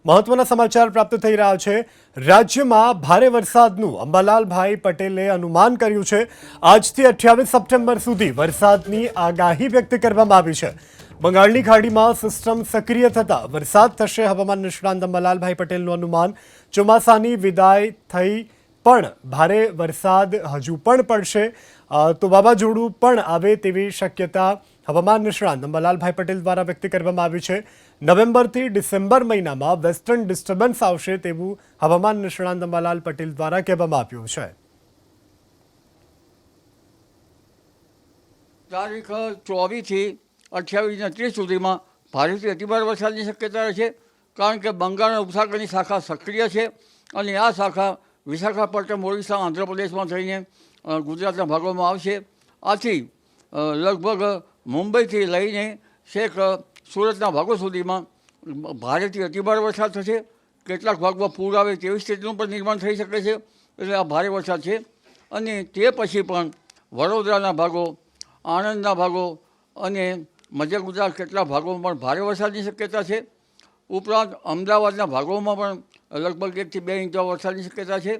મહત્વના સમાચાર પ્રાપ્ત થઈ રહ્યા છે। રાજ્યમાં ભારે વરસાદનું અંબાલાલભાઈ પટેલે અનુમાન કર્યું છે। આજથી 28 સપ્ટેમ્બર સુધી વરસાદની આગાહી વ્યક્ત કરવામાં આવી છે। બંગાળની ખાડીમાં સિસ્ટમ સક્રિય થતા વરસાદ થશે। હવામાન નિષ્ણાંત અંબાલાલભાઈ પટેલનું અનુમાન। ચોમાસાની વિદાય થઈ પણ ભારે વરસાદ હજુ પણ પડશે, તો વાવાઝોડું પણ આવે તેવી શક્યતા હવામાન નિષ્ણાંત અંબાલાલભાઈ પટેલ દ્વારા વ્યક્ત કરવામાં આવી છે। નવેમ્બરથી ડિસેમ્બર મહિનામાં વેસ્ટર્ન ડિસ્ટર્બન્સ આવશે તેવું હવામાન નિષ્ણાંત અંબાલાલ પટેલ દ્વારા કહેવામાં આવ્યું છે। તારીખ 24 થી 28 ને 30 સુધીમાં ભારેથી અતિભારે વરસાદની શક્યતા રહેશે, કારણ કે બંગાળના ઉપસાગરની શાખા સક્રિય છે અને આ શાખા વિશાખાપટ્ટનમ, ઓડિશા, આંધ્રપ્રદેશમાં થઈને ગુજરાતના ભાગોમાં આવશે। આથી લગભગ મુંબઈથી લઈને છેક સુરતના ભાગો સુધીમાં ભારેથી અતિભારે વરસાદ થશે। કેટલાક ભાગમાં પૂર આવે તેવી સ્થિતિનું પણ નિર્માણ થઈ શકે છે, એટલે આ ભારે વરસાદ છે। અને તે પછી પણ વડોદરાના ભાગો, આણંદના ભાગો અને મધ્ય ગુજરાત કેટલાક ભાગોમાં પણ ભારે વરસાદની શક્યતા છે। ઉપરાંત અમદાવાદના ભાગોમાં પણ લગભગ 1 થી 2 ઇંચ વરસાદની શક્યતા છે,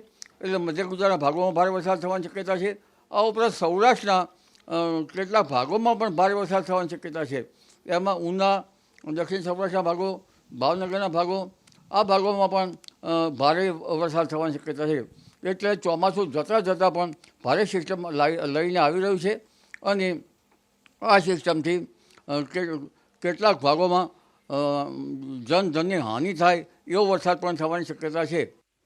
એટલે મધ્ય ગુજરાતના ભાગોમાં ભારે વરસાદ થવાની શક્યતા છે। આ ઉપરાંત સૌરાષ્ટ્રના કેટલાક ભાગોમાં પણ ભારે વરસાદ થવાની શક્યતા છે। એમાં ઉના, દક્ષિણ સૌરાષ્ટ્રના ભાગો, ભાવનગરના ભાગો, આ ભાગોમાં પણ ભારે વરસાદ થવાની શક્યતા છે। એટલે ચોમાસું જતાં જતાં પણ ભારે સિસ્ટમ લઈને આવી રહ્યું છે અને આ સિસ્ટમથી કેટલાક ભાગોમાં જનધનની હાનિ થાય એવો વરસાદ પણ થવાની શક્યતા છે।